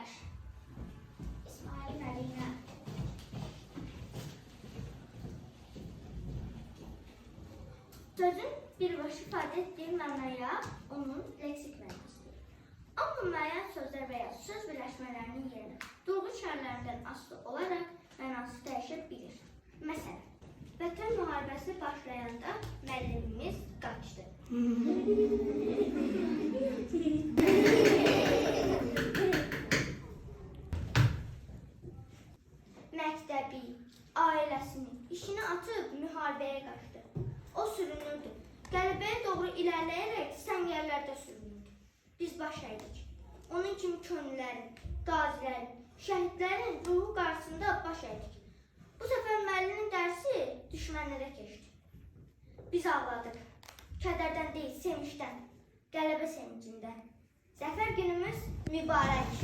Ələkbər, İsmail Mədinə. Sözün birbaşa ifadə etdiyi mənaya onun leksik mənasıdır. Amma müəyyən sözlər və ya söz birləşmələrinin yerinə durğu şərlərindən asılı olaraq mənası dəyişə bilir. Məsələn, Vətən müharibəsi başlayanda müəllimimiz qaçdı. Məktəbi, ailəsini, işini atıb müharibəyə qaçdı. O sürünürdü. Qələbəyə doğru ilərləyərək səngərlərdə sürünürdü. Biz baş əydik. Onun kimi könüllərin, qazilərin, şəhidlərin ruhu qarşısında baş əydik. Bu səfər müəllimin dərsi düşmənlərə keçdi. Biz ağladıq. Kədərdən deyil, sevincdən, qələbə sevincindən. Zəfər günümüz mübarək.